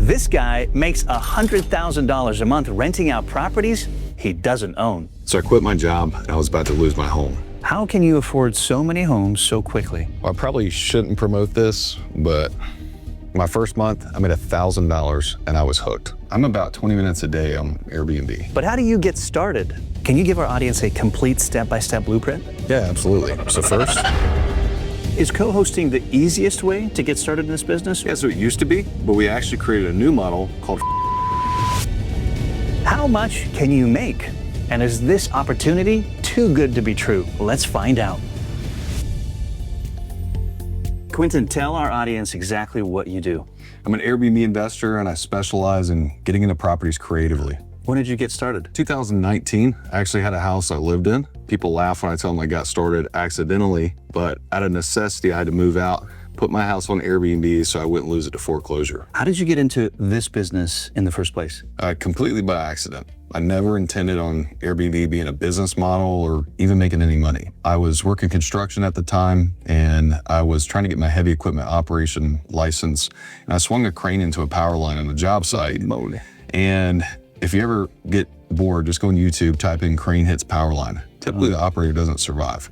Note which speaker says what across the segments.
Speaker 1: This guy makes $100,000 a month renting out properties he doesn't own.
Speaker 2: So I quit my job and I was about to lose my home.
Speaker 1: How can you afford so many homes so quickly?
Speaker 2: Well, I probably shouldn't promote this, but my first month, I made $1,000 and I was hooked. I'm about 20 minutes a day on Airbnb.
Speaker 1: But how do you get started? Can you give our audience a complete step-by-step blueprint?
Speaker 2: Yeah, absolutely. So first,
Speaker 1: Is co-hosting the easiest way to get started in this business?
Speaker 2: yeah, so it used to be, but we actually created a new model called
Speaker 1: How much can you make? And is this opportunity too good to be true? Let's find out. Quentin, tell our audience exactly what you do.
Speaker 2: I'm an Airbnb investor and I specialize in getting into properties creatively.
Speaker 1: When did you get started?
Speaker 2: 2019, I actually had a house I lived in. People laugh when I tell them I got started accidentally, but out of necessity, I had to move out, put my house on Airbnb so I wouldn't lose it to foreclosure.
Speaker 1: How did you get into this business in the first place?
Speaker 2: Completely by accident. I never intended on Airbnb being a business model or even making any money. I was working construction at the time and I was trying to get my heavy equipment operation license, and I swung a crane into a power line on a job site.
Speaker 1: Moly.
Speaker 2: And if you ever get bored, just go on YouTube, type in crane hits power line. Typically the operator doesn't survive.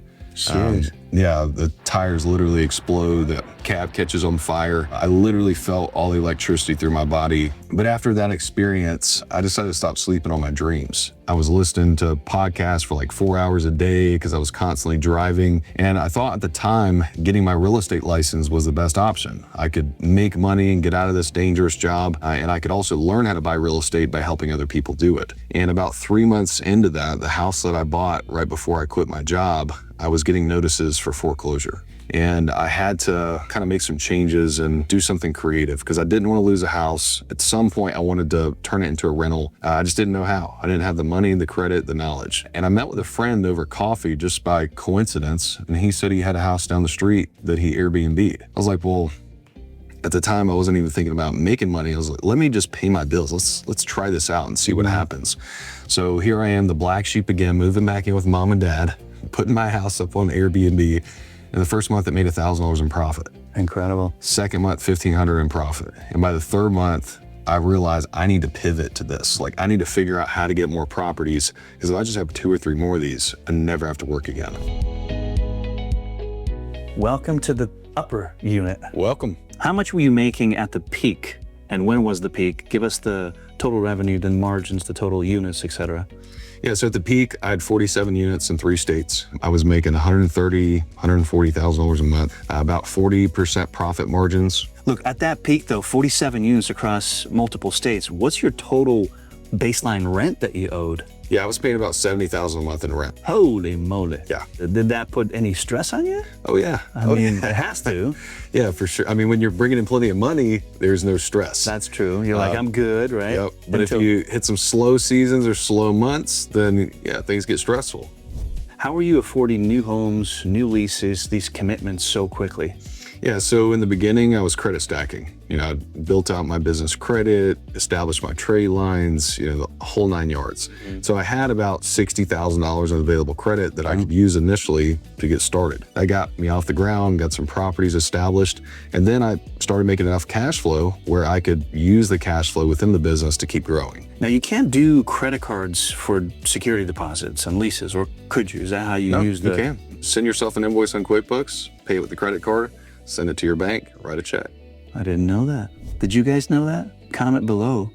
Speaker 2: Yeah, the tires literally explode, the cab catches on fire. I literally felt all the electricity through my body. But after that experience, I decided to stop sleeping on my dreams. I was listening to podcasts for like 4 hours a day because I was constantly driving. And I thought at the time, getting my real estate license was the best option. I could make money and get out of this dangerous job. And I could also learn how to buy real estate by helping other people do it. And about 3 months into that, the house that I bought right before I quit my job, I was getting notices for foreclosure. And I had to kind of make some changes and do something creative because I didn't want to lose a house. At some point, I wanted to turn it into a rental. I just didn't know how. I didn't have the money, the credit, the knowledge. And I met with a friend over coffee just by coincidence. And he said he had a house down the street that he Airbnb'd. I was like, well, at the time, I wasn't even thinking about making money. I was like, let me just pay my bills. Let's try this out and see what happens. So here I am, the black sheep again, moving back in with mom and dad, putting my house up on Airbnb. And the first month, it made $1,000 in profit.
Speaker 1: Incredible.
Speaker 2: Second month, $1,500 in profit. And by the third month, I realized I need to pivot to this. Like, I need to figure out how to get more properties, because if I just have 2 or 3 more of these, I never have to work again.
Speaker 1: Welcome to the upper unit.
Speaker 2: Welcome.
Speaker 1: How much were you making at the peak? And when was the peak? Give us the total revenue, the margins, the total units, etc.
Speaker 2: Yeah, so at the peak, I had 47 units in 3 states. I was making $130,000, $140,000 a month, about 40% profit margins.
Speaker 1: Look, at that peak though, 47 units across multiple states, what's your total baseline rent that you owed?
Speaker 2: Yeah, I was paying about $70,000 a month in rent.
Speaker 1: Holy moly.
Speaker 2: Yeah.
Speaker 1: Did that put any stress on you?
Speaker 2: Oh yeah.
Speaker 1: I mean, it has to.
Speaker 2: Yeah, for sure. I mean, when you're bringing in plenty of money, there's no stress.
Speaker 1: That's true. You're like, I'm good, right?
Speaker 2: Yep. But if you hit some slow seasons or slow months, then yeah, things get stressful.
Speaker 1: How are you affording new homes, new leases, these commitments so quickly?
Speaker 2: Yeah, so in the beginning, I was credit stacking. You know, I built out my business credit, established my trade lines, you know, the whole 9 yards. So I had about $60,000 of available credit that I could use initially to get started. That got me off the ground, got some properties established, and then I started making enough cash flow where I could use the cash flow within the business to keep growing.
Speaker 1: Now, you can't do credit cards for security deposits and leases, or could you? Is that how you use the...
Speaker 2: You can. Send yourself an invoice on QuickBooks, pay it with the credit card, send it to your bank, write a check.
Speaker 1: I didn't know that. Did you guys know that? Comment below.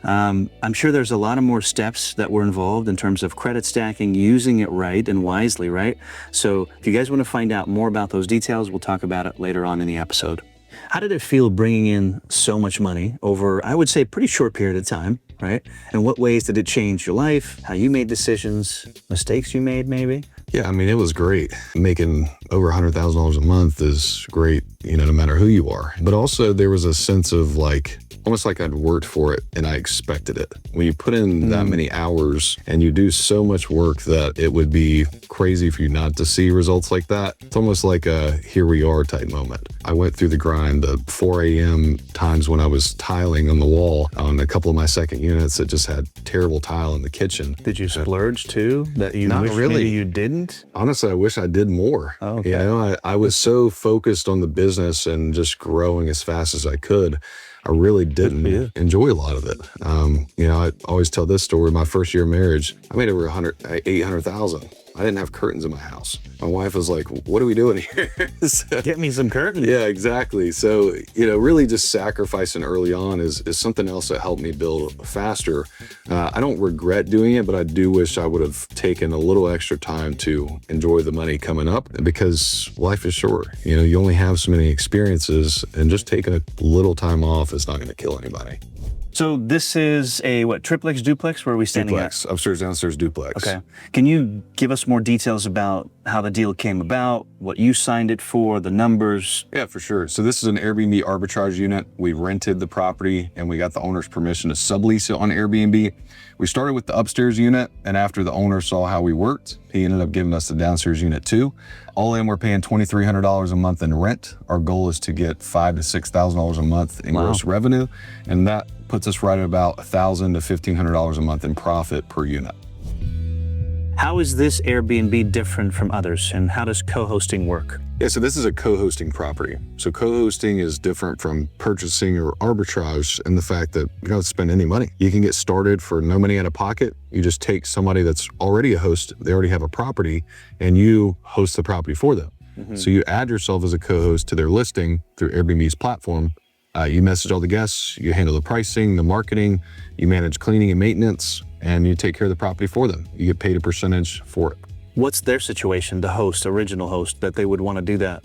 Speaker 1: I'm sure there's a lot of more steps that were involved in terms of credit stacking, using it right and wisely, right? So if you guys want to find out more about those details, we'll talk about it later on in the episode. How did it feel bringing in so much money over, I would say, a pretty short period of time, right? And what ways did it change your life, how you made decisions, mistakes you made maybe?
Speaker 2: Yeah, I mean, it was great. Making over $100,000 a month is great, you know, no matter who you are. But also there was a sense of like, almost like I'd worked for it and I expected it. When you put in that many hours and you do so much work that it would be crazy for you not to see results like that, it's almost like a here we are type moment. I went through the grind, the 4 a.m. times when I was tiling on the wall on a couple of my second units that just had terrible tile in the kitchen.
Speaker 1: Did you splurge too? That you
Speaker 2: Not
Speaker 1: wish
Speaker 2: really.
Speaker 1: maybe you didn't?
Speaker 2: Honestly, I wish I did more.
Speaker 1: Oh, okay.
Speaker 2: You know, I was so focused on the business and just growing as fast as I could. I really didn't enjoy a lot of it. You know, I always tell this story. My first year of marriage, I made over 800,000. I didn't have curtains in my house. My wife was like, what are we doing here? So,
Speaker 1: Get me some curtains.
Speaker 2: yeah, exactly. So, you know, really just sacrificing early on is something else that helped me build faster. I don't regret doing it, but I do wish I would have taken a little extra time to enjoy the money coming up, because life is short. You know, you only have so many experiences, and just taking a little time off is not going to kill anybody.
Speaker 1: So this is a, what, triplex, duplex? Where are we standing
Speaker 2: Duplex, upstairs, downstairs duplex.
Speaker 1: Okay. Can you give us more details about how the deal came about, what you signed it for, the numbers?
Speaker 2: Yeah, for sure. So this is an Airbnb arbitrage unit. We rented the property and we got the owner's permission to sublease it on Airbnb. We started with the upstairs unit, and after the owner saw how we worked, he ended up giving us the downstairs unit too. All in, we're paying $2,300 a month in rent. Our goal is to get $5,000 to $6,000 a month in gross revenue, and that puts us right at about $1,000 to $1,500 a month in profit per unit.
Speaker 1: How is this Airbnb different from others, and how does co-hosting work?
Speaker 2: Yeah, so this is a co-hosting property. So co-hosting is different from purchasing or arbitrage in the fact that you don't have to spend any money. You can get started for no money out of pocket. You just take somebody that's already a host, they already have a property, and you host the property for them. So you add yourself as a co-host to their listing through Airbnb's platform. You message all the guests, you handle the pricing, the marketing, you manage cleaning and maintenance, and you take care of the property for them. You get paid a percentage for it.
Speaker 1: What's their situation, the host, original host, that they would want to do that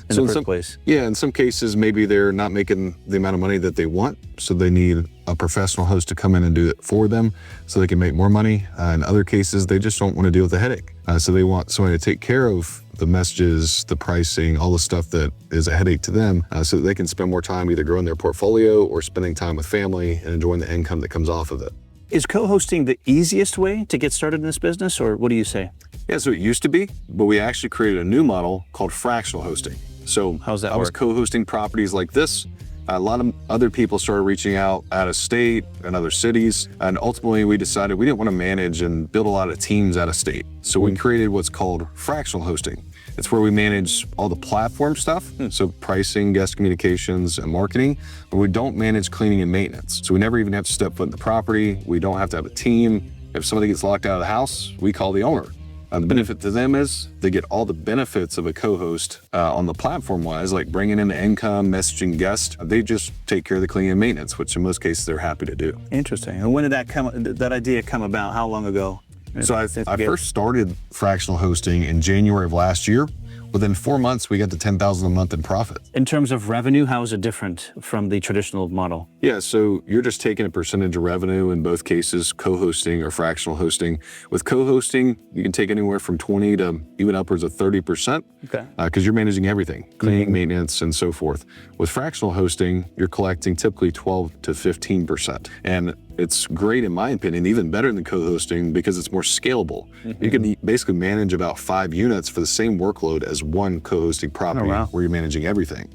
Speaker 1: in the first place?
Speaker 2: Yeah, in some cases, maybe they're not making the amount of money that they want, so they need a professional host to come in and do it for them so they can make more money. In other cases, they just don't want to deal with the headache. So they want somebody to take care of the messages, the pricing, all the stuff that is a headache to them, so that they can spend more time either growing their portfolio or spending time with family and enjoying the income that comes off of it.
Speaker 1: Is co-hosting the easiest way to get started in this business, or what do you say?
Speaker 2: Yeah, so it used to be, but we actually created a new model called fractional hosting. So
Speaker 1: how's that
Speaker 2: I was
Speaker 1: work?
Speaker 2: co-hosting properties like this. A lot of other people started reaching out of state and other cities. And ultimately we decided we didn't want to manage and build a lot of teams out of state. So we created what's called fractional hosting. It's where we manage all the platform stuff. So pricing, guest communications, and marketing, but we don't manage cleaning and maintenance. So we never even have to step foot in the property. We don't have to have a team. If somebody gets locked out of the house, we call the owner. The benefit to them is they get all the benefits of a co-host on the platform-wise, like bringing in the income, messaging guests. They just take care of the cleaning and maintenance, which in most cases they're happy to do.
Speaker 1: Interesting. And when did that idea come about? How long ago?
Speaker 2: So I first started fractional hosting in January of last year. Within 4 months, we got to $10,000 a month in profit.
Speaker 1: In terms of revenue, how is it different from the traditional model?
Speaker 2: Yeah, so you're just taking a percentage of revenue in both cases, co-hosting or fractional hosting. With co-hosting, you can take anywhere from 20 to even upwards of 30%.
Speaker 1: Okay.
Speaker 2: Because you're managing everything, cleaning, maintenance, and so forth. With fractional hosting, you're collecting typically 12 to 15%. And it's great, in my opinion, even better than co-hosting because it's more scalable. You can basically manage about 5 units for the same workload as one co-hosting property where you're managing everything.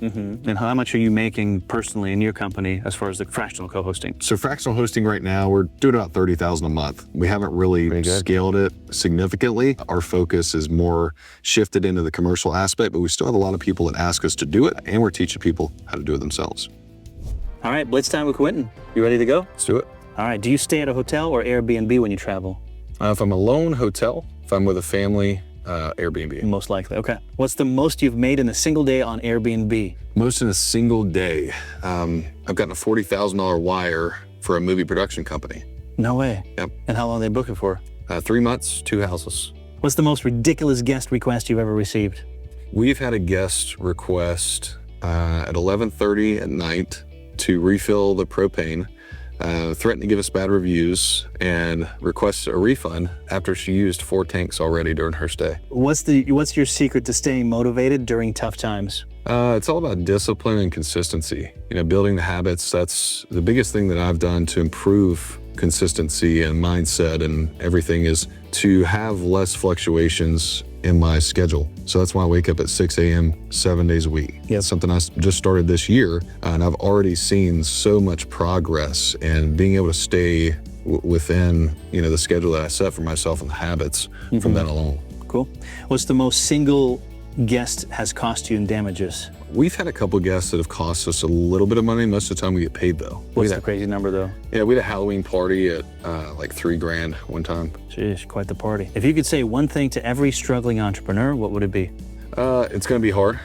Speaker 1: And how much are you making personally in your company as far as the fractional co-hosting?
Speaker 2: So fractional hosting right now, we're doing about $30,000 a month. We haven't really scaled it significantly. Our focus is more shifted into the commercial aspect, but we still have a lot of people that ask us to do it, and we're teaching people how to do it themselves.
Speaker 1: All right, Blitz time with Quentin. You ready to go?
Speaker 2: Let's do it.
Speaker 1: All right, do you stay at a hotel or Airbnb when you travel?
Speaker 2: If I'm alone, hotel. If I'm with a family, Airbnb.
Speaker 1: Most likely, okay. What's the most you've made in a single day on Airbnb?
Speaker 2: Most in a single day. I've gotten a $40,000 wire for a movie production company.
Speaker 1: No way.
Speaker 2: Yep.
Speaker 1: And how long are they booking for?
Speaker 2: 3 months, 2 houses.
Speaker 1: What's the most ridiculous guest request you've ever received?
Speaker 2: We've had a guest request at 11:30 at night to refill the propane, threaten to give us bad reviews, and request a refund after she used 4 tanks already during her stay.
Speaker 1: What's your secret to staying motivated during tough times?
Speaker 2: It's all about discipline and consistency. Building the habits. That's the biggest thing that I've done to improve consistency and mindset and everything, is to have less fluctuations in my schedule. So that's why I wake up at 6 a.m. 7 days a week.
Speaker 1: Yeah.
Speaker 2: It's something I just started this year, and I've already seen so much progress, and being able to stay within the schedule that I set for myself and the habits from that alone.
Speaker 1: Cool. What's the most single guest has cost you in damages?
Speaker 2: We've had a couple guests that have cost us a little bit of money. Most of the time we get paid though.
Speaker 1: What's the crazy number though?
Speaker 2: Yeah, we had a Halloween party at like $3,000 one time.
Speaker 1: Jeez, quite the party. If you could say one thing to every struggling entrepreneur, what would it be?
Speaker 2: It's gonna be hard.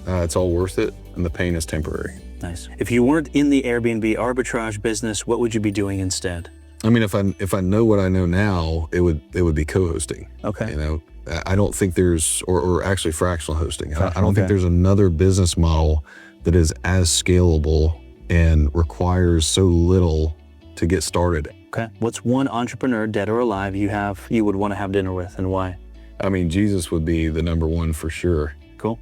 Speaker 2: It's all worth it, and the pain is temporary.
Speaker 1: Nice. If you weren't in the Airbnb arbitrage business, what would you be doing instead?
Speaker 2: I mean, if I know what I know now, it would be co-hosting.
Speaker 1: Okay.
Speaker 2: You know, I don't think there's, or actually fractional hosting. I don't think there's another business model that is as scalable and requires so little to get started.
Speaker 1: Okay. What's one entrepreneur, dead or alive, you would want to have dinner with, and why?
Speaker 2: I mean, Jesus would be the number one for sure.
Speaker 1: Cool.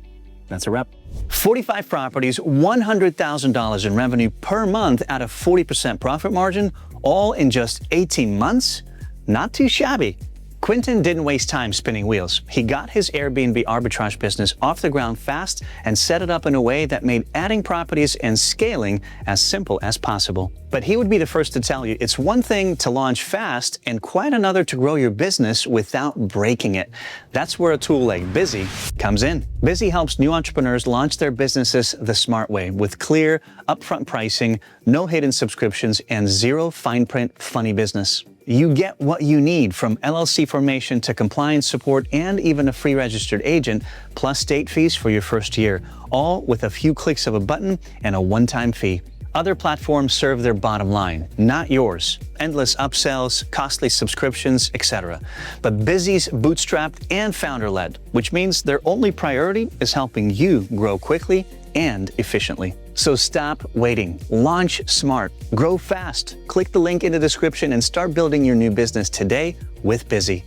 Speaker 1: That's a wrap. 45 properties, $100,000 in revenue per month at a 40% profit margin, all in just 18 months? Not too shabby. Quentin didn't waste time spinning wheels. He got his Airbnb arbitrage business off the ground fast and set it up in a way that made adding properties and scaling as simple as possible. But he would be the first to tell you it's one thing to launch fast and quite another to grow your business without breaking it. That's where a tool like Busy comes in. Busy helps new entrepreneurs launch their businesses the smart way with clear, upfront pricing, no hidden subscriptions, and zero fine print funny business. You get what you need, from LLC formation to compliance support and even a free registered agent, plus state fees for your first year, all with a few clicks of a button and a one-time fee. Other platforms serve their bottom line, not yours. Endless upsells, costly subscriptions, etc. But Busy's bootstrapped and founder-led, which means their only priority is helping you grow quickly and efficiently. So stop waiting. Launch smart. Grow fast. Click the link in the description and start building your new business today with Busy.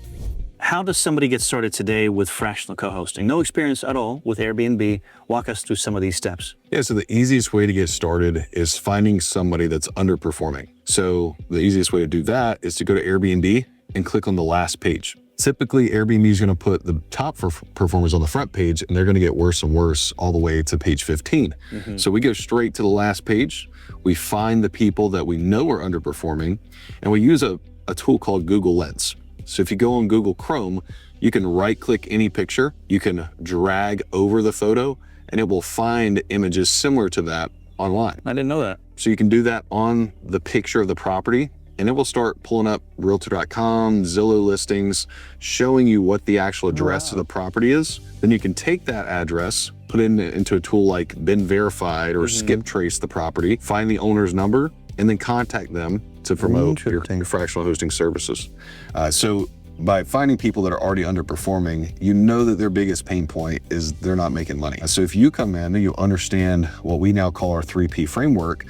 Speaker 1: How does somebody get started today with fractional co-hosting? No experience at all with Airbnb. Walk us through some of these steps.
Speaker 2: Yeah, so the easiest way to get started is finding somebody that's underperforming. So the easiest way to do that is to go to Airbnb and click on the last page. Typically, Airbnb is going to put the top performers on the front page, and they're going to get worse and worse all the way to page 15. So we go straight to the last page. We find the people that we know are underperforming, and we use a tool called Google Lens. So if you go on Google Chrome, you can right-click any picture, you can drag over the photo, and it will find images similar to that online.
Speaker 1: I didn't know that.
Speaker 2: So you can do that on the picture of the property, and it will start pulling up Realtor.com, Zillow listings, showing you what the actual address of the property is. Then you can take that address, put it into a tool like Been Verified or Skip Trace the property, find the owner's number, and then contact them to promote your fractional hosting services. So by finding people that are already underperforming, you know that their biggest pain point is they're not making money. So if you come in and you understand what we now call our 3P framework,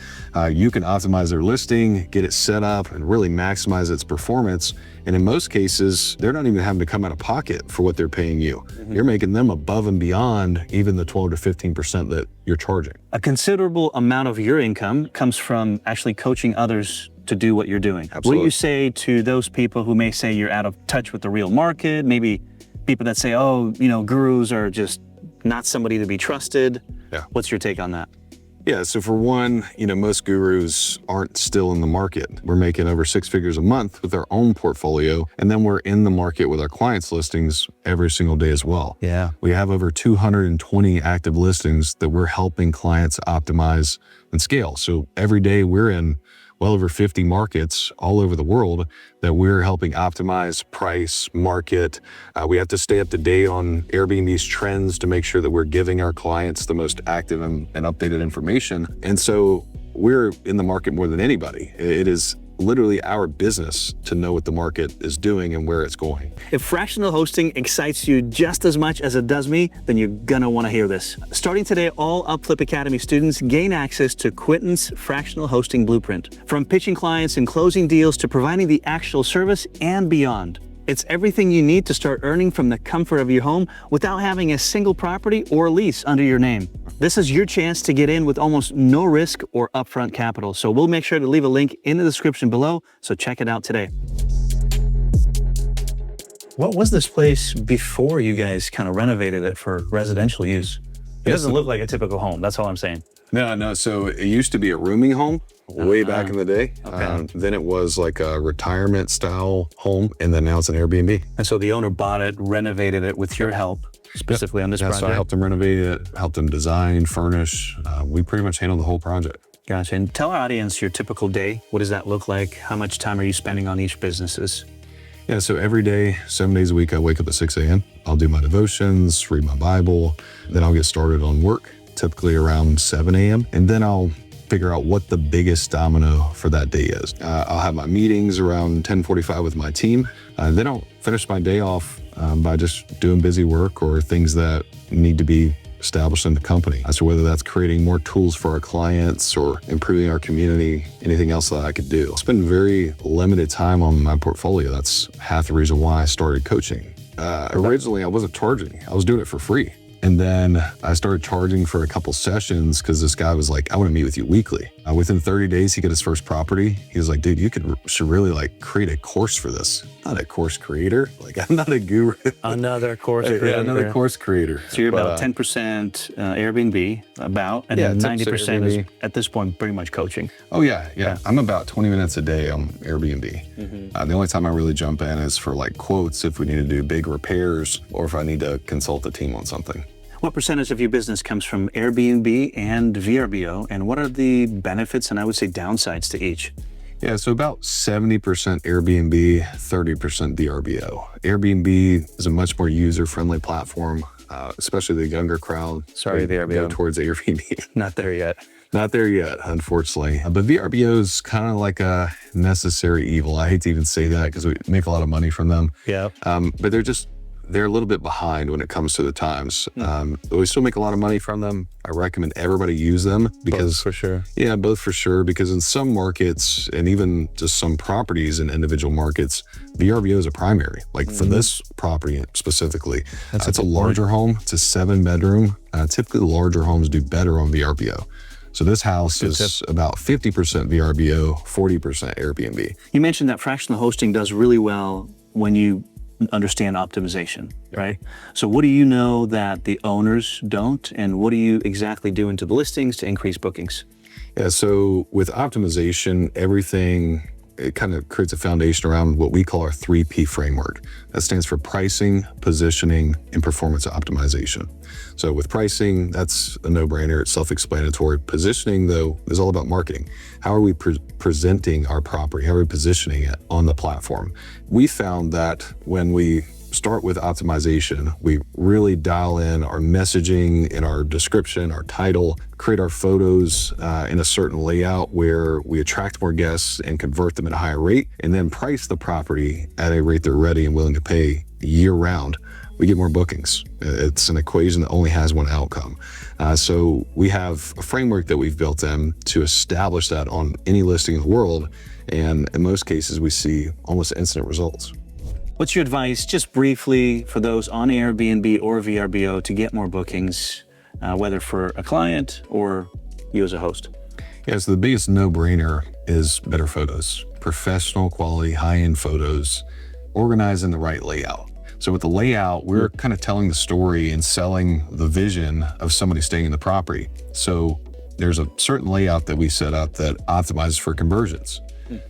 Speaker 2: you can optimize their listing, get it set up, and really maximize its performance. And in most cases, they're not even having to come out of pocket for what they're paying you. You're making them above and beyond even the 12 to 15% that you're charging.
Speaker 1: A considerable amount of your income comes from actually coaching others to do what you're doing.
Speaker 2: Absolutely.
Speaker 1: What do you say to those people who may say you're out of touch with the real market? Maybe people that say, oh, gurus are just not somebody to be trusted.
Speaker 2: Yeah.
Speaker 1: What's your take on that?
Speaker 2: Yeah, so for one, most gurus aren't still in the market. We're making over 6 figures a month with our own portfolio, and then we're in the market with our clients' listings every single day as well.
Speaker 1: Yeah.
Speaker 2: We have over 220 active listings that we're helping clients optimize and scale. So every day we're in well over 50 markets all over the world that we're helping optimize, price, market. We have to stay up to date on Airbnb's trends to make sure that we're giving our clients the most active and updated information. And so we're in the market more than anybody. It is literally our business to know what the market is doing and where it's going.
Speaker 1: If fractional hosting excites you just as much as it does me, then you're gonna wanna hear this. Starting today, all UpFlip Academy students gain access to Quentin's fractional hosting blueprint. From pitching clients and closing deals to providing the actual service and beyond. It's everything you need to start earning from the comfort of your home without having a single property or lease under your name. This is your chance to get in with almost no risk or upfront capital. So we'll make sure to leave a link in the description below, so check it out today. What was this place before you guys kind of renovated it for residential use? It doesn't look like a typical home, that's all I'm saying.
Speaker 2: No. So it used to be a rooming home way back in the day.
Speaker 1: Okay.
Speaker 2: Then it was like a retirement style home, and then now it's an Airbnb.
Speaker 1: And so the owner bought it, renovated it with your help, specifically on this
Speaker 2: Yeah,
Speaker 1: project?
Speaker 2: so I helped them renovate it, helped them design, furnish. We pretty much handled the whole project.
Speaker 1: Gotcha. And tell our audience your typical day. What does that look like? How much time are you spending on each businesses?
Speaker 2: Yeah, so every day, 7 days a week, I wake up at 6 a.m. I'll do my devotions, read my Bible, then I'll get started on work, typically around 7 a.m. And then I'll figure out what the biggest domino for that day is. I'll have my meetings around 10:45 with my team. Then I'll finish my day off by just doing busy work or things that need to be established in the company. So whether that's creating more tools for our clients or improving our community, anything else that I could do. I spend very limited time on my portfolio. That's half the reason why I started coaching. Originally, I wasn't charging. I was doing it for free. And then I started charging for a couple sessions because this guy was like, I want to meet with you weekly. Within 30 days, he got his first property. He was like, dude, should really like create a course for this. Not a course creator. Like, I'm not a guru.
Speaker 1: Another course creator.
Speaker 2: Yeah, another course creator.
Speaker 1: So you're about 10% Airbnb, and then 90% is at this point pretty much coaching.
Speaker 2: Oh yeah. I'm about 20 minutes a day on Airbnb. The only time I really jump in is for like quotes if we need to do big repairs or if I need to consult a team on something.
Speaker 1: What percentage of your business comes from Airbnb and Vrbo, and what are the benefits and I would say downsides to each?
Speaker 2: Yeah, so about 70% Airbnb, 30% Vrbo. Airbnb is a much more user-friendly platform, especially the younger crowd.
Speaker 1: Sorry,
Speaker 2: they
Speaker 1: Vrbo.
Speaker 2: go towards Airbnb.
Speaker 1: Not there yet.
Speaker 2: Not there yet, unfortunately. But Vrbo is kind of like a necessary evil. I hate to even say that because we make a lot of money from them.
Speaker 1: Yeah.
Speaker 2: But they're a little bit behind when it comes to the times. But we still make a lot of money from them. I recommend everybody use them because
Speaker 1: Both for sure.
Speaker 2: Yeah, both for sure. Because in some markets and even just some properties in individual markets, Vrbo is a primary. Like for this property specifically, it's a larger home. It's a 7-bedroom. Typically, larger homes do better on Vrbo. So this house is about 50% Vrbo, 40% Airbnb.
Speaker 1: You mentioned that fractional hosting does really well when you understand optimization, right? So what do you know that the owners don't, and what are you exactly doing to the listings to increase bookings?
Speaker 2: Yeah, so with optimization, everything, it kind of creates a foundation around what we call our 3P framework. That stands for pricing, positioning, and performance optimization. So with pricing, that's a no-brainer. It's self-explanatory. Positioning, though, is all about marketing. How are we presenting our property? How are we positioning it on the platform? We found that when we start with optimization, we really dial in our messaging in our description, our title, create our photos in a certain layout where we attract more guests and convert them at a higher rate, and then price the property at a rate they're ready and willing to pay year-round. We get more bookings. It's an equation that only has one outcome. So we have a framework that we've built in to establish that on any listing in the world, and in most cases, we see almost instant results.
Speaker 1: What's your advice, just briefly, for those on Airbnb or Vrbo to get more bookings, whether for a client or you as a host?
Speaker 2: Yeah, so the biggest no-brainer is better photos. Professional quality, high-end photos, organized in the right layout. So with the layout, we're kind of telling the story and selling the vision of somebody staying in the property. So there's a certain layout that we set up that optimizes for conversions.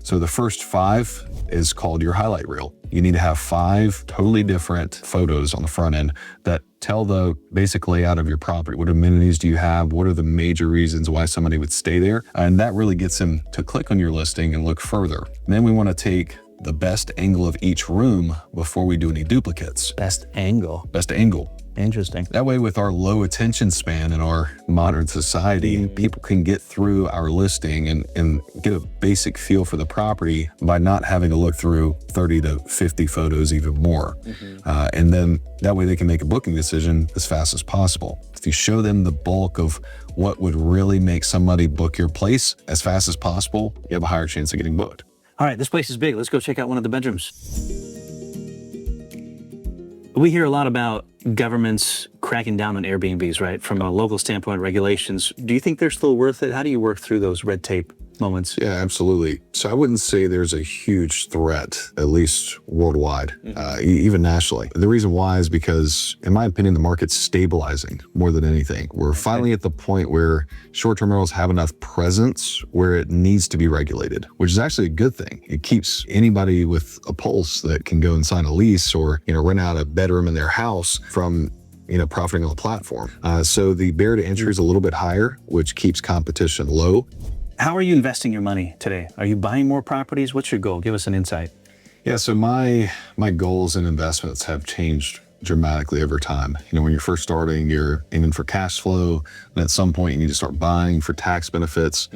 Speaker 2: So the first 5 is called your highlight reel. You need to have 5 totally different photos on the front end that tell the basic layout of your property. What amenities do you have? What are the major reasons why somebody would stay there? And that really gets them to click on your listing and look further. And then we want to take the best angle of each room before we do any duplicates.
Speaker 1: Best angle.
Speaker 2: Best angle.
Speaker 1: Interesting.
Speaker 2: That way, with our low attention span in our modern society, people can get through our listing and get a basic feel for the property by not having to look through 30 to 50 photos, even more. And then that way they can make a booking decision as fast as possible. If you show them the bulk of what would really make somebody book your place as fast as possible, you have a higher chance of getting booked.
Speaker 1: All right, this place is big. Let's go check out one of the bedrooms. We hear a lot about governments cracking down on Airbnbs, right? From a local standpoint, regulations. Do you think they're still worth it? How do you work through those red tape? moments?
Speaker 2: Yeah, absolutely. So I wouldn't say there's a huge threat, at least worldwide, even nationally. The reason why is because, in my opinion, the market's stabilizing more than anything. We're finally at the point where short-term rentals have enough presence where it needs to be regulated, which is actually a good thing. It keeps anybody with a pulse that can go and sign a lease or, rent out a bedroom in their house from profiting on the platform. So the barrier to entry is a little bit higher, which keeps competition low.
Speaker 1: How are you investing your money today? Are you buying more properties? What's your goal? Give us an insight.
Speaker 2: Yeah, so my goals and investments have changed dramatically over time. When you're first starting, you're aiming for cash flow, and at some point you need to start buying for tax benefits.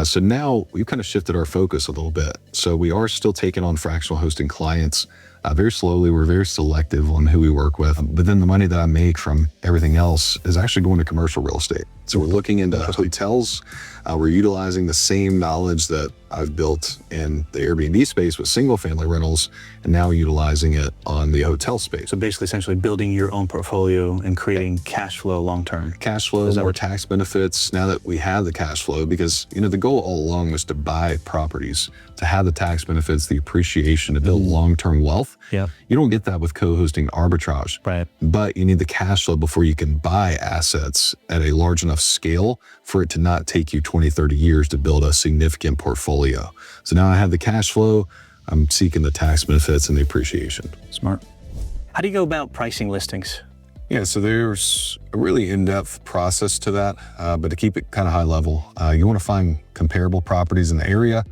Speaker 2: So now we've kind of shifted our focus a little bit. So we are still taking on fractional hosting clients very slowly. We're very selective on who we work with, but then the money that I make from everything else is actually going to commercial real estate. So we're looking into hotels. We're utilizing the same knowledge that I've built in the Airbnb space with single family rentals, and now utilizing it on the hotel space.
Speaker 1: So basically, essentially building your own portfolio and creating cash flow long-term.
Speaker 2: Cash flow, more tax benefits now that we have the cash flow, because the goal all along was to buy properties, to have the tax benefits, the appreciation, to build long-term wealth.
Speaker 1: Yeah.
Speaker 2: You don't get that with co-hosting arbitrage.
Speaker 1: Right.
Speaker 2: But you need the cash flow before you can buy assets at a large enough scale for it to not take you 20, 30 years to build a significant portfolio. So now I have the cash flow, I'm seeking the tax benefits and the appreciation.
Speaker 1: Smart. How do you go about pricing listings?
Speaker 2: Yeah, so there's a really in-depth process to that, but to keep it kind of high level, you want to find comparable properties in the area,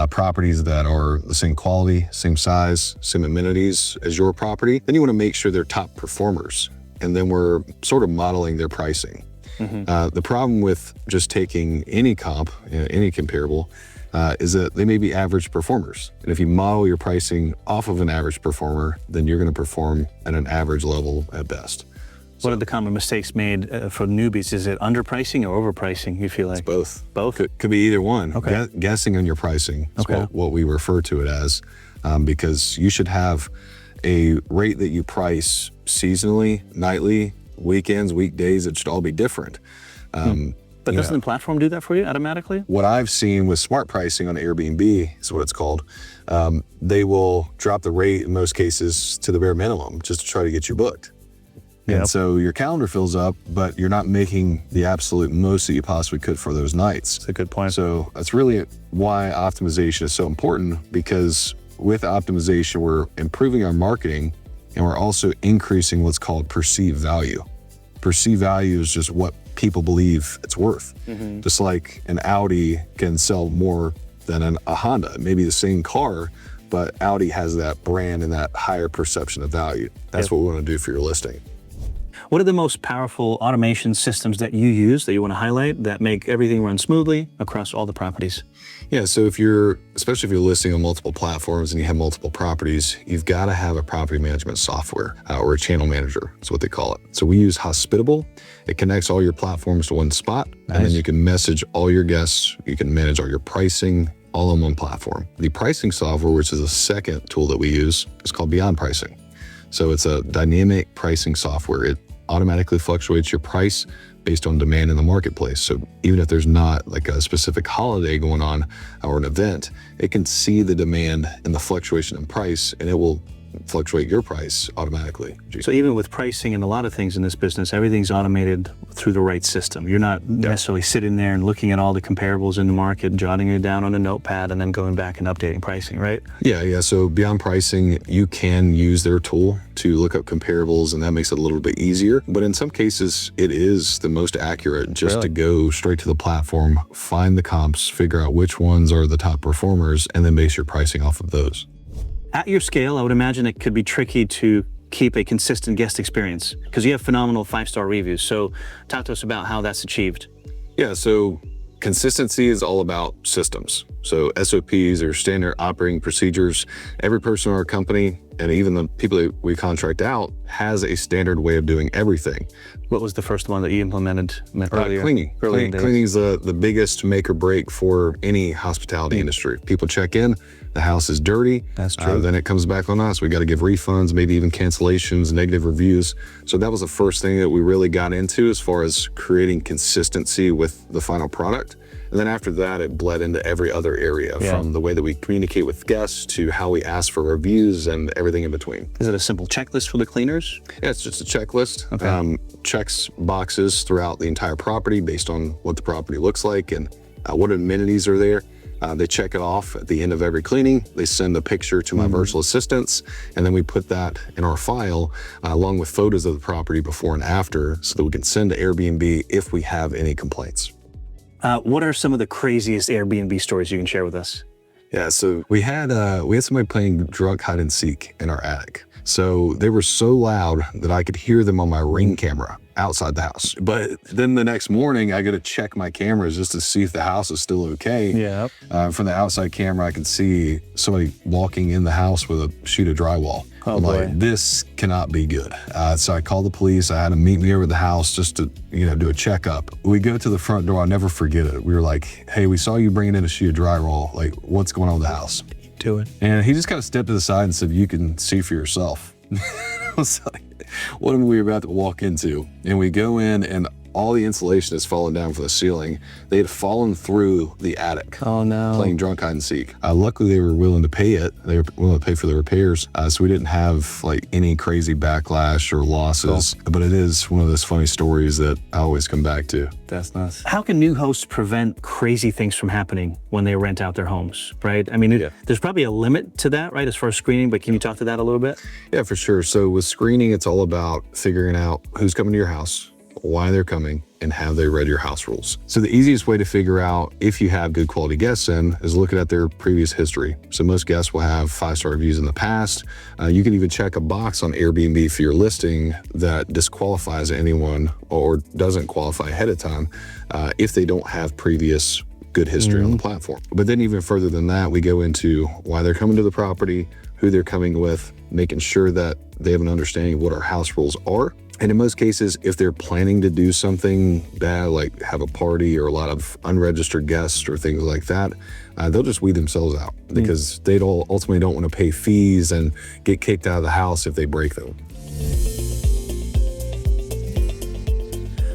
Speaker 2: properties that are the same quality, same size, same amenities as your property. Then you want to make sure they're top performers, and then we're sort of modeling their pricing. The problem with just taking any comp, any comparable, is that they may be average performers. And if you model your pricing off of an average performer, then you're going to perform at an average level at best.
Speaker 1: What are the common mistakes made for newbies? Is it underpricing or overpricing, you feel like?
Speaker 2: It's both.
Speaker 1: Both?
Speaker 2: Could be either one.
Speaker 1: Okay.
Speaker 2: Guessing on your pricing is
Speaker 1: Okay.
Speaker 2: what we refer to it as, because you should have a rate that you price seasonally, nightly, weekends, weekdays. It should all be different.
Speaker 1: But doesn't the platform do that for you automatically?
Speaker 2: What I've seen with smart pricing on Airbnb is what it's called. They will drop the rate in most cases to the bare minimum just to try to get you booked. And so your calendar fills up, but you're not making the absolute most that you possibly could for those nights.
Speaker 1: That's a good point.
Speaker 2: So that's really why optimization is so important, because with optimization, we're improving our marketing and we're also increasing what's called perceived value. Perceived value is just what people believe it's worth. Just like an Audi can sell more than a Honda. It may be the same car, but Audi has that brand and that higher perception of value. That's what we want to do for your listing.
Speaker 1: What are the most powerful automation systems that you use that you want to highlight that make everything run smoothly across all the properties?
Speaker 2: Yeah, so especially if you're listing on multiple platforms and you have multiple properties, you've got to have a property management software or a channel manager. That's what they call it. So we use Hospitable. It connects all your platforms to one spot, and then you can message all your guests. You can manage all your pricing, all on one platform. The pricing software, which is a second tool that we use, is called Beyond Pricing. So it's a dynamic pricing software. It automatically fluctuates your price based on demand in the marketplace. So even if there's not like a specific holiday going on or an event, it can see the demand and the fluctuation in price, and it will fluctuate your price automatically.
Speaker 1: So even with pricing and a lot of things in this business, everything's automated through the right system. You're not necessarily sitting there and looking at all the comparables in the market, jotting it down on a notepad, and then going back and updating pricing, right?
Speaker 2: Yeah. So Beyond Pricing, you can use their tool to look up comparables, and that makes it a little bit easier. But in some cases, it is the most accurate just to go straight to the platform, find the comps, figure out which ones are the top performers, and then base your pricing off of those.
Speaker 1: At your scale, I would imagine it could be tricky to keep a consistent guest experience because you have phenomenal 5-star reviews. So talk to us about how that's achieved.
Speaker 2: Yeah, so consistency is all about systems. So SOPs or standard operating procedures. Every person in our company, and even the people that we contract out, has a standard way of doing everything.
Speaker 1: What was the first one that you implemented earlier?
Speaker 2: Cleaning. Cleaning is the biggest make or break for any hospitality industry. People check in, the house is dirty.
Speaker 1: That's true.
Speaker 2: Then it comes back on us. We got to give refunds, maybe even cancellations, negative reviews. So that was the first thing that we really got into as far as creating consistency with the final product. And then after that, it bled into every other area, from the way that we communicate with guests to how we ask for reviews and everything in between.
Speaker 1: Is it a simple checklist for the cleaners?
Speaker 2: Yeah, it's just a checklist.
Speaker 1: Okay.
Speaker 2: Checks boxes throughout the entire property based on what the property looks like and what amenities are there. They check it off at the end of every cleaning. They send a picture to my virtual assistants, and then we put that in our file along with photos of the property before and after so that we can send to Airbnb if we have any complaints.
Speaker 1: What are some of the craziest Airbnb stories you can share with us?
Speaker 2: Yeah, so we had somebody playing drunk hide and seek in our attic. So they were so loud that I could hear them on my Ring camera outside the house. But then the next morning, I got to check my cameras just to see if the house is still okay.
Speaker 1: Yeah.
Speaker 2: From the outside camera, I could see somebody walking in the house with a sheet of drywall.
Speaker 1: Oh,
Speaker 2: I'm
Speaker 1: boy.
Speaker 2: like, this cannot be good. So I called the police. I had them meet me over at the house just to, do a checkup. We go to the front door. I'll never forget it. We were like, hey, we saw you bringing in a sheet of drywall. Like, what's going on with the house?
Speaker 1: Do it.
Speaker 2: And he just kind of stepped to the side and said, you can see for yourself. I was like, what are we about to walk into? And we go in and all the insulation has fallen down from the ceiling. They had fallen through the attic.
Speaker 1: Oh no.
Speaker 2: Playing drunk hide and seek. Luckily they were willing to pay it. They were willing to pay for the repairs. So we didn't have like any crazy backlash or losses, but it is one of those funny stories that I always come back to.
Speaker 1: That's nuts. How can new hosts prevent crazy things from happening when they rent out their homes, right? I mean, there's probably a limit to that, right, as far as screening, but can you talk to that a little bit?
Speaker 2: Yeah, for sure. So with screening, it's all about figuring out who's coming to your house, why they're coming, and have they read your house rules. So the easiest way to figure out if you have good quality guests in is looking at their previous history. So most guests will have 5-star reviews in the past. You can even check a box on Airbnb for your listing that disqualifies anyone or doesn't qualify ahead of time if they don't have previous good history on the platform. But then even further than that, we go into why they're coming to the property, who they're coming with, making sure that they have an understanding of what our house rules are. And in most cases, if they're planning to do something bad, like have a party or a lot of unregistered guests or things like that, they'll just weed themselves out because they ultimately don't want to pay fees and get kicked out of the house if they break them.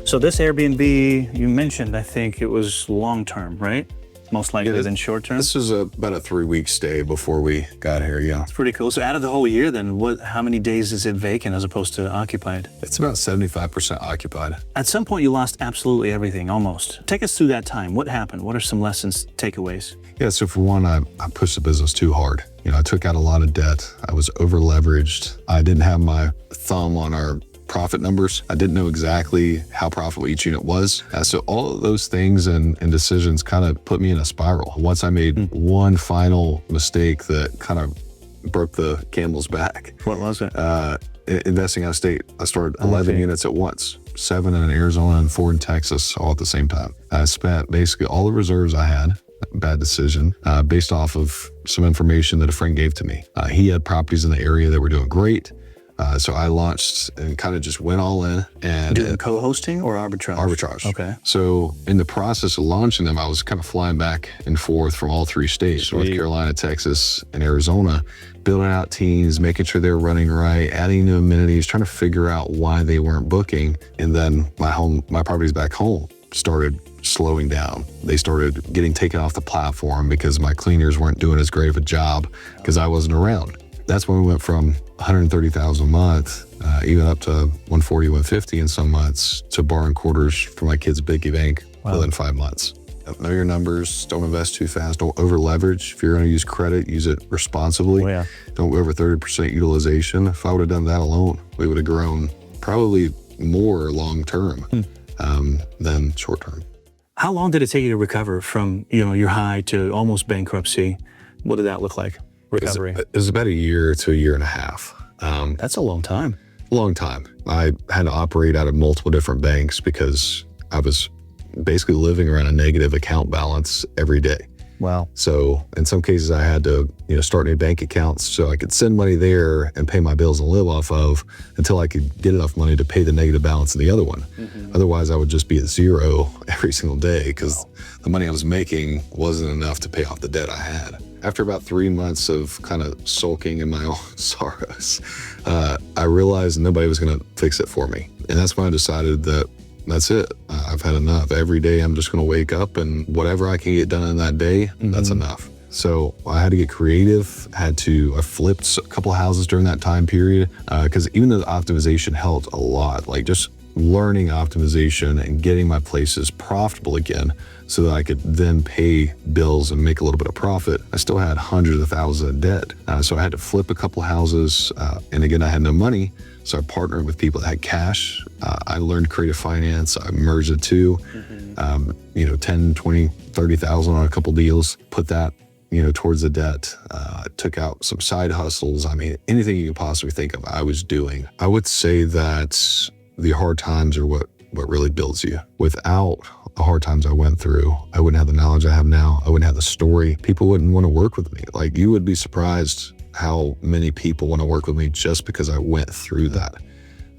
Speaker 1: So this Airbnb, you mentioned, I think it was long-term, right? Most likely than short-term?
Speaker 2: This was about a 3-week stay before we got here, yeah.
Speaker 1: It's pretty cool. So out of the whole year then, how many days is it vacant as opposed to occupied?
Speaker 2: It's about 75% occupied.
Speaker 1: At some point you lost absolutely everything, almost. Take us through that time. What happened? What are some lessons, takeaways?
Speaker 2: Yeah, so for one, I pushed the business too hard. I took out a lot of debt. I was over-leveraged. I didn't have my thumb on our profit numbers. I didn't know exactly how profitable each unit was. So all of those things and decisions kind of put me in a spiral. Once I made one final mistake that kind of broke the camel's back.
Speaker 1: What was it?
Speaker 2: Investing out of state. I started 11 units at once, 7 in Arizona and 4 in Texas, all at the same time. I spent basically all the reserves I had. Bad decision based off of some information that a friend gave to me. He had properties in the area that were doing great. So I launched and kind of just went all in and
Speaker 1: doing co-hosting or arbitrage?
Speaker 2: Arbitrage.
Speaker 1: Okay.
Speaker 2: So in the process of launching them, I was kind of flying back and forth from all 3 states, North Carolina, Texas, and Arizona, building out teams, making sure they're running right, adding new amenities, trying to figure out why they weren't booking. And then my properties back home started slowing down. They started getting taken off the platform because my cleaners weren't doing as great of a job because I wasn't around. That's when we went from $130,000 a month, even up to $140,000, $150,000 in some months, to borrowing quarters for my kids' piggy bank within 5 months. Know your numbers. Don't invest too fast. Don't over leverage. If you're going to use credit, use it responsibly. Don't go over 30% utilization. If I would have done that alone, we would have grown probably more long term than short term.
Speaker 1: How long did it take you to recover from your high to almost bankruptcy? What did that look like? Recovery?
Speaker 2: It was about a year to a year and a half.
Speaker 1: That's a long time.
Speaker 2: Long time. I had to operate out of multiple different banks because I was basically living around a negative account balance every day.
Speaker 1: Wow.
Speaker 2: So in some cases I had to, start new bank accounts so I could send money there and pay my bills and live off of until I could get enough money to pay the negative balance in the other one. Otherwise I would just be at zero every single day because the money I was making wasn't enough to pay off the debt I had. After about 3 months of kind of sulking in my own sorrows, I realized nobody was going to fix it for me. And that's when I decided that that's it. I've had enough. Every day I'm just going to wake up and whatever I can get done in that day, that's enough. So I had to get creative, I flipped a couple of houses during that time period, because even though the optimization helped a lot, like just learning optimization and getting my places profitable again so that I could then pay bills and make a little bit of profit, I still had hundreds of thousands of debt. So I had to flip a couple of houses, and again, I had no money. So I partnered with people that had cash. I learned creative finance. I merged the two, 10, 20, 30,000 on a couple deals, put that, towards the debt. I took out some side hustles. I mean, anything you can possibly think of, I was doing. I would say that the hard times are what really builds you. Without the hard times I went through, I wouldn't have the knowledge I have now. I wouldn't have the story. People wouldn't want to work with me. Like, you would be surprised how many people want to work with me just because I went through that.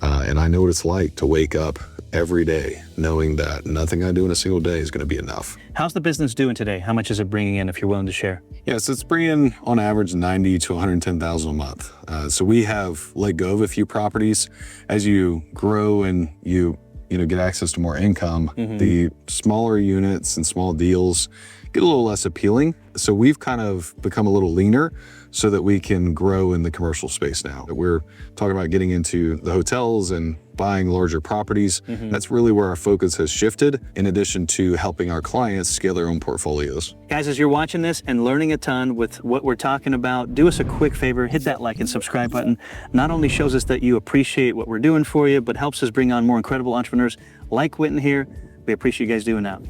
Speaker 2: And I know what it's like to wake up every day knowing that nothing I do in a single day is going to be enough.
Speaker 1: How's the business doing today? How much is it bringing in, if you're willing to share?
Speaker 2: Yes, it's bringing on average 90 to 110,000 a month. So we have let go of a few properties. As you grow and you get access to more income, the smaller units and small deals get a little less appealing. So we've kind of become a little leaner so that we can grow in the commercial space now. We're talking about getting into the hotels and buying larger properties. That's really where our focus has shifted, in addition to helping our clients scale their own portfolios.
Speaker 1: Guys, as you're watching this and learning a ton with what we're talking about, do us a quick favor, hit that like and subscribe button. Not only shows us that you appreciate what we're doing for you, but helps us bring on more incredible entrepreneurs like Quentin here. We appreciate you guys doing that.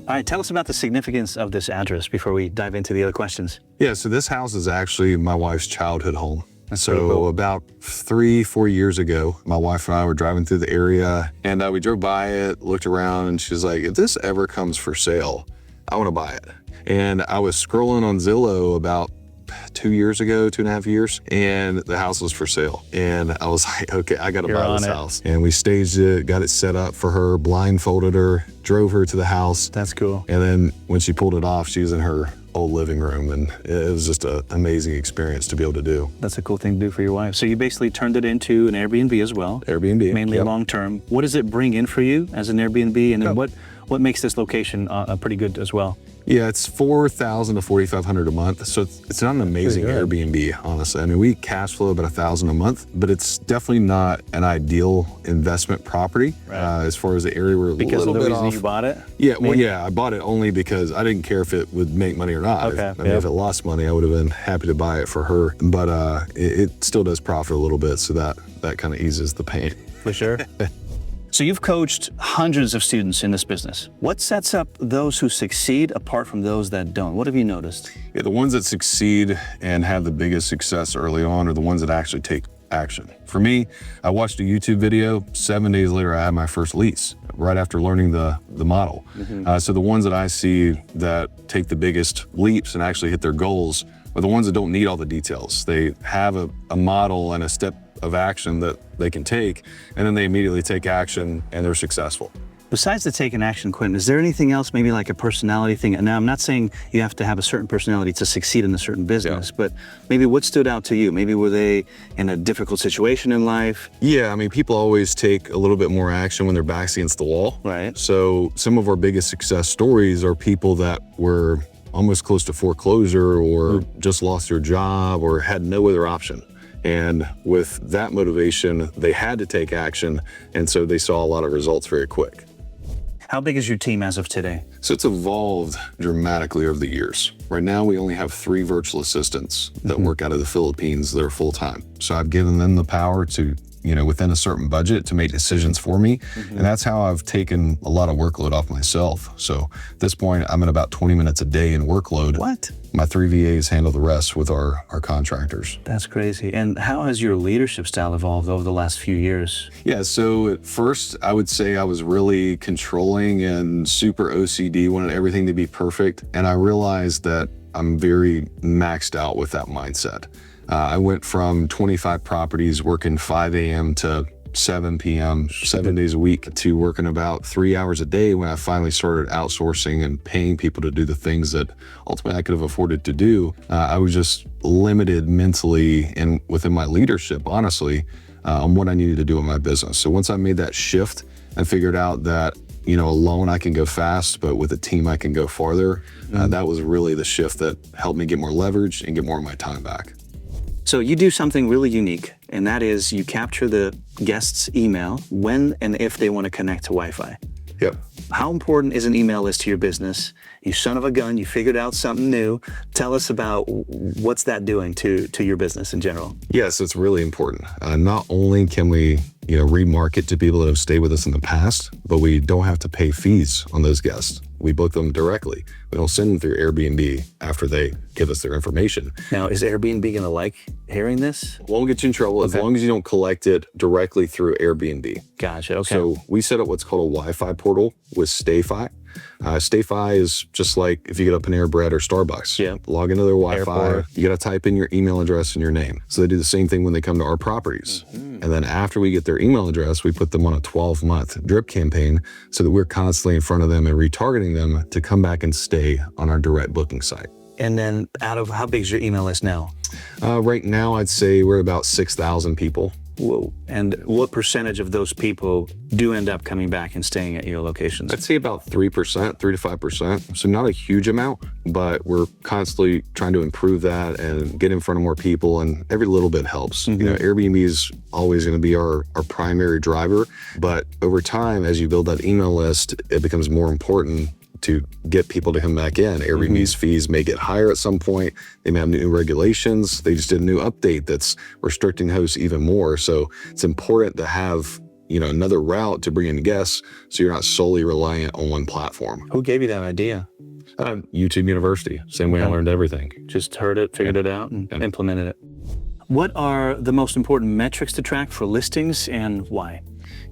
Speaker 1: All right, tell us about the significance of this address before we dive into the other questions.
Speaker 2: Yeah, so this house is actually my wife's childhood home.
Speaker 1: That's pretty cool.
Speaker 2: About 3-4 years ago, my wife and I were driving through the area, and we drove by it, looked around, and she was like, if this ever comes for sale, I want to buy it. And I was scrolling on Zillow about 2.5 years, and the house was for sale. And I was like, okay, I got to buy this house. And we staged it, got it set up for her, blindfolded her, drove her to the house.
Speaker 1: That's cool.
Speaker 2: And then when she pulled it off, she was in her old living room, and it was just an amazing experience to be able to do.
Speaker 1: That's a cool thing to do for your wife. So you basically turned it into an Airbnb as well.
Speaker 2: Airbnb.
Speaker 1: Mainly long term. What does it bring in for you as an Airbnb? And then what makes this location pretty good as well?
Speaker 2: Yeah, it's $4,000 to $4,500 a month. So it's not an amazing Airbnb, honestly. I mean, we cash flow about $1,000 a month, but it's definitely not an ideal investment property as far as the area. We're
Speaker 1: because
Speaker 2: a little
Speaker 1: of the
Speaker 2: bit
Speaker 1: reason
Speaker 2: off.
Speaker 1: You bought it?
Speaker 2: Yeah, well, yeah, I bought it only because I didn't care if it would make money or not.
Speaker 1: Okay.
Speaker 2: If it lost money, I would have been happy to buy it for her. But it still does profit a little bit, so that kind of eases the pain.
Speaker 1: For sure. So you've coached hundreds of students in this business. What sets up those who succeed apart from those that don't? What have you noticed?
Speaker 2: Yeah, the ones that succeed and have the biggest success early on are the ones that actually take action. For me, I watched a YouTube video. 7 days later, I had my first lease right after learning the model. So the ones that I see that take the biggest leaps and actually hit their goals are the ones that don't need all the details. They have a model and a step of action that they can take, and then they immediately take action and they're successful.
Speaker 1: Besides the taking action, Quentin, is there anything else, maybe like a personality thing? And now I'm not saying you have to have a certain personality to succeed in a certain business, but maybe what stood out to you? Maybe were they in a difficult situation in life?
Speaker 2: Yeah, I mean, people always take a little bit more action when their back's against the wall.
Speaker 1: Right.
Speaker 2: So some of our biggest success stories are people that were almost close to foreclosure or just lost their job or had no other option. And with that motivation, they had to take action. And so they saw a lot of results very quick.
Speaker 1: How big is your team as of today?
Speaker 2: So it's evolved dramatically over the years. Right now, we only have 3 virtual assistants that work out of the Philippines that are full-time. So I've given them the power to, within a certain budget, to make decisions for me. And that's how I've taken a lot of workload off myself. So at this point, I'm at about 20 minutes a day in workload.
Speaker 1: What?
Speaker 2: My 3 VAs handle the rest with our contractors.
Speaker 1: That's crazy. And how has your leadership style evolved over the last few years?
Speaker 2: Yeah, so at first, I would say I was really controlling and super OCD, wanted everything to be perfect. And I realized that I'm very maxed out with that mindset. I went from 25 properties working 5 a.m. to 7 p.m., 7 days a week, to working about 3 hours a day when I finally started outsourcing and paying people to do the things that ultimately I could have afforded to do. I was just limited mentally and within my leadership, honestly, on what I needed to do in my business. So once I made that shift and figured out that, alone I can go fast, but with a team I can go farther, that was really the shift that helped me get more leverage and get more of my time back.
Speaker 1: So you do something really unique, and that is you capture the guest's email when and if they want to connect to Wi-Fi.
Speaker 2: Yep.
Speaker 1: How important is an email list to your business? You son of a gun, you figured out something new. Tell us about what's that doing to your business in general.
Speaker 2: Yes, it's really important. Not only can we, remarket to people that have stayed with us in the past, but we don't have to pay fees on those guests. We book them directly. We don't send them through Airbnb after they give us their information.
Speaker 1: Now, is Airbnb going to like hearing this?
Speaker 2: Won't get you in trouble as long as you don't collect it directly through Airbnb.
Speaker 1: Gotcha, okay.
Speaker 2: So we set up what's called a Wi-Fi portal with StayFi. StayFi is just like if you get up Panera Bread or Starbucks.
Speaker 1: Yeah.
Speaker 2: Log into their Wi-Fi.
Speaker 1: Airport.
Speaker 2: You got to type in your email address and your name. So they do the same thing when they come to our properties. And then after we get their email address, we put them on a 12-month drip campaign so that we're constantly in front of them and retargeting them to come back and stay on our direct booking site.
Speaker 1: And then out of how big is your email list now?
Speaker 2: Right now, I'd say we're about 6,000 people.
Speaker 1: Whoa. And what percentage of those people do end up coming back and staying at your locations?
Speaker 2: I'd say about 3%, 3 to 5%. So not a huge amount, but we're constantly trying to improve that and get in front of more people, and every little bit helps. Airbnb is always going to be our primary driver, but over time, as you build that email list, it becomes more important to get people to come back in. Airbnb's fees may get higher at some point. They may have new regulations. They just did a new update that's restricting hosts even more. So it's important to have, another route to bring in guests so you're not solely reliant on one platform.
Speaker 1: Who gave you that idea?
Speaker 2: YouTube University. Same way I learned everything.
Speaker 1: Just heard it, figured it out, and implemented it. What are the most important metrics to track for listings and why?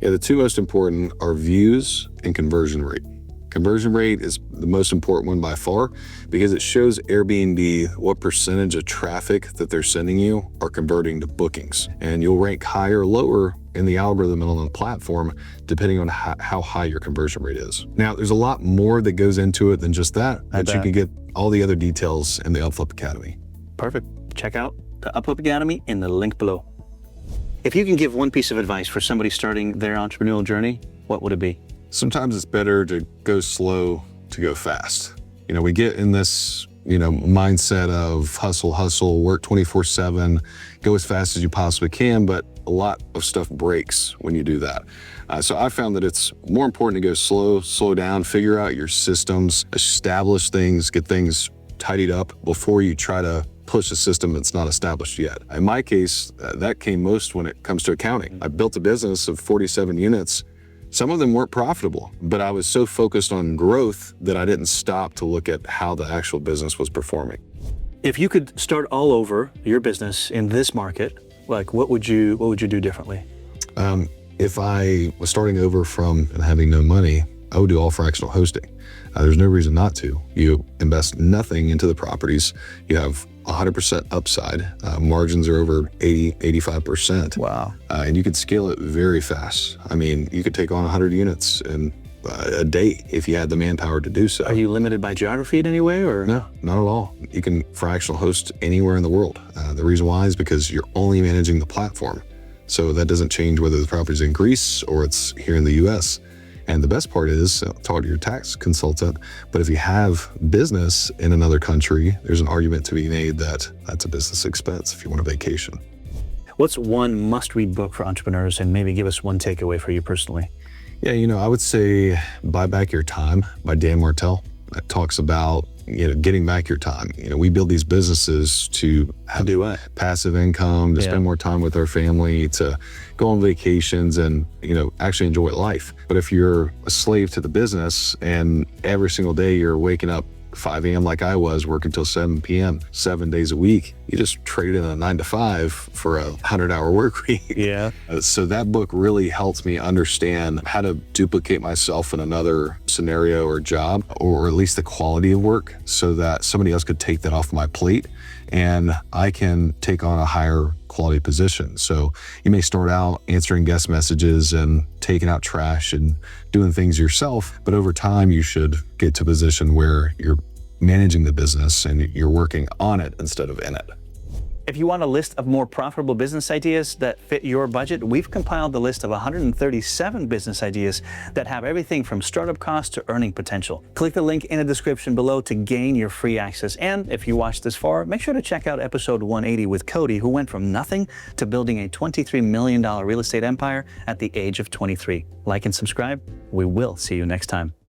Speaker 2: Yeah, the two most important are views and conversion rate. Conversion rate is the most important one by far because it shows Airbnb what percentage of traffic that they're sending you are converting to bookings. And you'll rank higher or lower in the algorithm and on the platform depending on how high your conversion rate is. Now, there's a lot more that goes into it than just that, but you can get all the other details in the UpFlip Academy.
Speaker 1: Perfect. Check out the UpFlip Academy in the link below. If you can give one piece of advice for somebody starting their entrepreneurial journey, what would it be?
Speaker 2: Sometimes it's better to go slow to go fast. We get in this, mindset of hustle, work 24/7, go as fast as you possibly can, but a lot of stuff breaks when you do that. So I found that it's more important to go slow down, figure out your systems, establish things, get things tidied up before you try to push a system that's not established yet. In my case, that came most when it comes to accounting. I built a business of 47 units. Some of them weren't profitable, but I was so focused on growth that I didn't stop to look at how the actual business was performing.
Speaker 1: If you could start all over your business in this market, what would you do differently?
Speaker 2: If I was starting over from and having no money, I would do all fractional hosting. There's no reason not to. You invest nothing into the properties. You have 100% upside. Margins are over 85%.
Speaker 1: Wow.
Speaker 2: And you could scale it very fast. I mean, you could take on 100 units in a day if you had the manpower to do so.
Speaker 1: Are you limited by geography in any way, or?
Speaker 2: No, not at all. You can fractional host anywhere in the world. The reason why is because you're only managing the platform. So that doesn't change whether the property's in Greece or it's here in the US. And the best part is, talk to your tax consultant, but if you have business in another country, there's an argument to be made that that's a business expense if you want a vacation.
Speaker 1: What's one must-read book for entrepreneurs, and maybe give us one takeaway for you personally?
Speaker 2: Yeah, I would say Buy Back Your Time by Dan Martell. It talks about, getting back your time. We build these businesses to have
Speaker 1: do what?
Speaker 2: Passive income, to spend more time with our family, to go on vacations and, actually enjoy life. But if you're a slave to the business and every single day you're waking up 5 a.m. like I was, working till 7 p.m., 7 days a week, you just traded in a 9 to 5 for a 100-hour work week.
Speaker 1: Yeah.
Speaker 2: So that book really helped me understand how to duplicate myself in another scenario or job, or at least the quality of work, so that somebody else could take that off my plate and I can take on a higher quality position. So you may start out answering guest messages and taking out trash and doing things yourself, but over time you should get to a position where you're managing the business and you're working on it instead of in it.
Speaker 1: If you want a list of more profitable business ideas that fit your budget, we've compiled the list of 137 business ideas that have everything from startup costs to earning potential. Click the link in the description below to gain your free access. And if you watched this far, make sure to check out episode 180 with Cody, who went from nothing to building a $23 million real estate empire at the age of 23. Like and subscribe. We will see you next time.